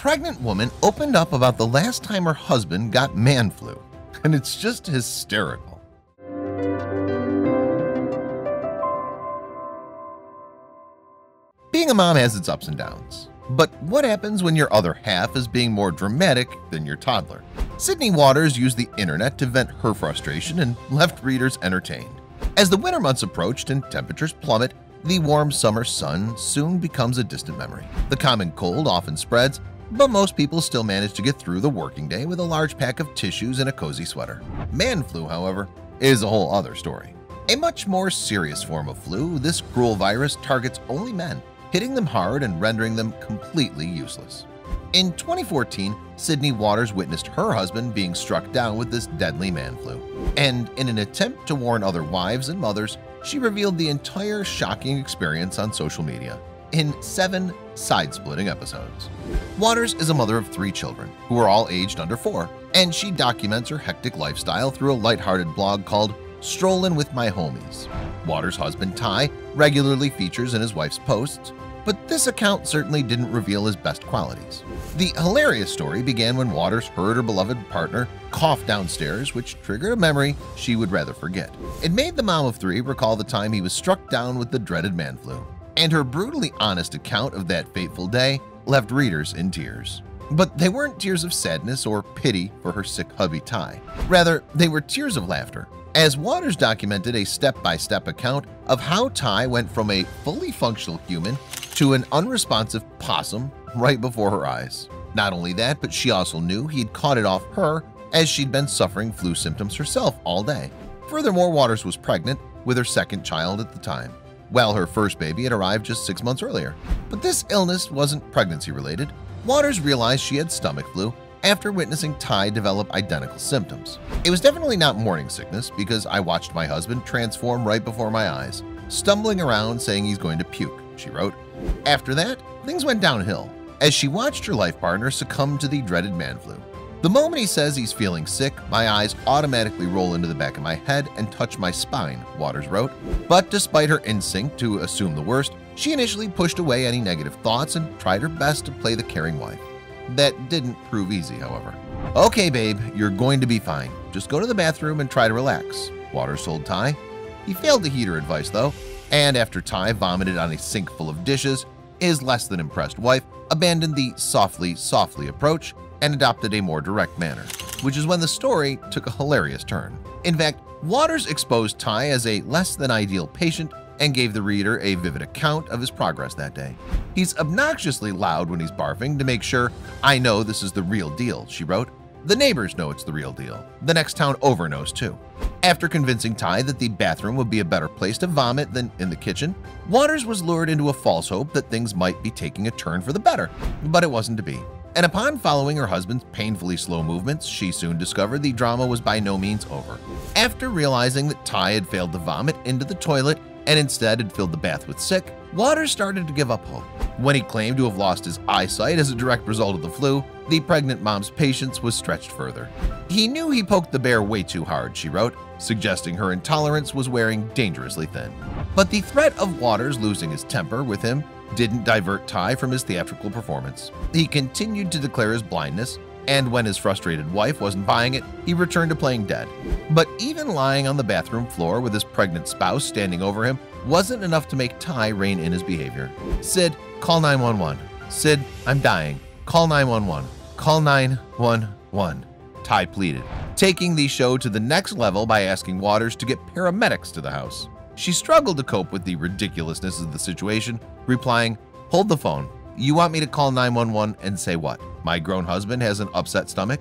pregnant woman opened up about the last time her husband got man flu, and it's just hysterical. Being a mom has its ups and downs, but what happens when your other half is being more dramatic than your toddler? Sydney Waters used the internet to vent her frustration and left readers entertained. As the winter months approached and temperatures plummet, the warm summer sun soon becomes a distant memory. The common cold often spreads, but most people still manage to get through the working day with a large pack of tissues and a cozy sweater. Man flu, however, is a whole other story. A much more serious form of flu, this cruel virus targets only men, hitting them hard and rendering them completely useless. In 2014, Sydney Waters witnessed her husband being struck down with this deadly man flu, and in an attempt to warn other wives and mothers, she revealed the entire shocking experience on social media in 7 side-splitting episodes. Waters is a mother of 3 children who are all aged under 4, and she documents her hectic lifestyle through a lighthearted blog called Strollin' with My Homies. Waters' husband Ty regularly features in his wife's posts, but this account certainly didn't reveal his best qualities. The hilarious story began when Waters heard her beloved partner cough downstairs, which triggered a memory she would rather forget. It made the mom of 3 recall the time he was struck down with the dreaded man flu, and her brutally honest account of that fateful day left readers in tears. But they weren't tears of sadness or pity for her sick hubby Ty. Rather, they were tears of laughter, as Waters documented a step-by-step account of how Ty went from a fully functional human to an unresponsive possum right before her eyes. Not only that, but she also knew he'd caught it off her as she'd been suffering flu symptoms herself all day. Furthermore, Waters was pregnant with her second child at the time, while her first baby had arrived just 6 months earlier. But this illness wasn't pregnancy-related. Waters realized she had stomach flu after witnessing Ty develop identical symptoms. It was definitely not morning sickness because I watched my husband transform right before my eyes, stumbling around saying he's going to puke, she wrote. After that, things went downhill as she watched her life partner succumb to the dreaded man flu. The moment he says he's feeling sick, my eyes automatically roll into the back of my head and touch my spine, Waters wrote. But despite her instinct to assume the worst, she initially pushed away any negative thoughts and tried her best to play the caring wife. That didn't prove easy, however. "Okay, babe, you're going to be fine. Just go to the bathroom and try to relax," Waters told Ty. He failed to heed her advice, though, and after Ty vomited on a sink full of dishes, his less than impressed wife abandoned the softly approach and adopted a more direct manner, which is when the story took a hilarious turn. In fact, Waters exposed Ty as a less than ideal patient and gave the reader a vivid account of his progress that day. "He's obnoxiously loud when he's barfing to make sure I know this is the real deal," she wrote. "The neighbors know it's the real deal. The next town over knows too." After convincing Ty that the bathroom would be a better place to vomit than in the kitchen, Waters was lured into a false hope that things might be taking a turn for the better, but it wasn't to be. And upon following her husband's painfully slow movements, she soon discovered the drama was by no means over. After realizing that Ty had failed to vomit into the toilet and instead had filled the bath with sick, Waters started to give up hope. When he claimed to have lost his eyesight as a direct result of the flu, the pregnant mom's patience was stretched further. "He knew he poked the bear way too hard," she wrote, suggesting her intolerance was wearing dangerously thin. But the threat of Waters losing his temper with him didn't divert Ty from his theatrical performance. He continued to declare his blindness, and when his frustrated wife wasn't buying it, he returned to playing dead. But even lying on the bathroom floor with his pregnant spouse standing over him wasn't enough to make Ty rein in his behavior. "Sid, call 911. Sid, I'm dying. Call 911. Call 911. Ty pleaded, taking the show to the next level by asking Waters to get paramedics to the house. She struggled to cope with the ridiculousness of the situation, replying, "Hold the phone. You want me to call 911 and say what? My grown husband has an upset stomach?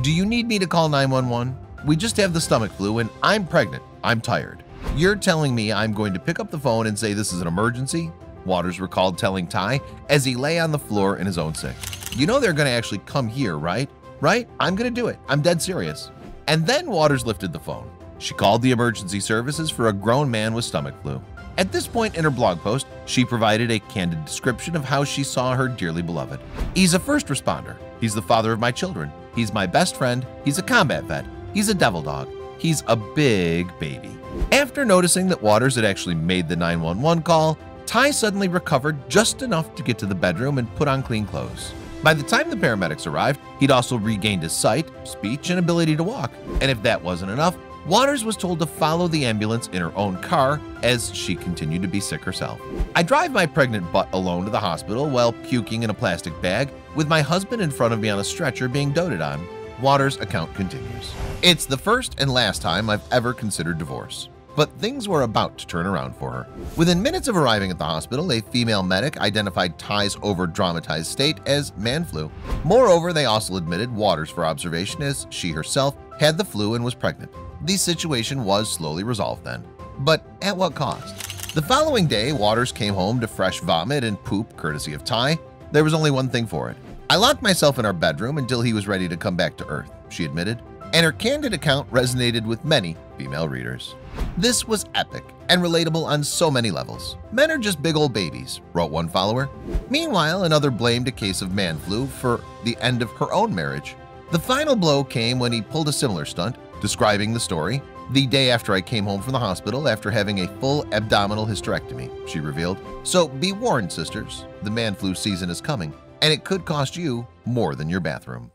Do you need me to call 911? We just have the stomach flu and I'm pregnant. I'm tired. You're telling me I'm going to pick up the phone and say this is an emergency?" Waters recalled telling Ty as he lay on the floor in his own sick. "You know they're going to actually come here, right? Right? I'm going to do it. I'm dead serious." And then Waters lifted the phone. She called the emergency services for a grown man with stomach flu. At this point in her blog post, she provided a candid description of how she saw her dearly beloved. "He's a first responder. He's the father of my children. He's my best friend. He's a combat vet. He's a devil dog. He's a big baby." After noticing that Waters had actually made the 911 call, Ty suddenly recovered just enough to get to the bedroom and put on clean clothes. By the time the paramedics arrived, he'd also regained his sight, speech, and ability to walk. And if that wasn't enough, Waters was told to follow the ambulance in her own car as she continued to be sick herself. I drive my pregnant butt alone to the hospital while puking in a plastic bag with my husband in front of me on a stretcher being doted on. Waters' account continues. It's the first and last time I've ever considered divorce. But things were about to turn around for her. Within minutes of arriving at the hospital, a female medic identified Ty's over-dramatized state as man flu. Moreover, they also admitted Waters for observation as she herself had the flu and was pregnant. The situation was slowly resolved then. But at what cost? The following day, Waters came home to fresh vomit and poop courtesy of Ty. There was only one thing for it. I locked myself in our bedroom until he was ready to come back to Earth, she admitted, and her candid account resonated with many female readers. This was epic and relatable on so many levels. Men are just big old babies, wrote one follower. Meanwhile, another blamed a case of man flu for the end of her own marriage. The final blow came when he pulled a similar stunt, describing the story. The day after I came home from the hospital after having a full abdominal hysterectomy, she revealed. So be warned, sisters, the man flu season is coming, and it could cost you more than your bathroom.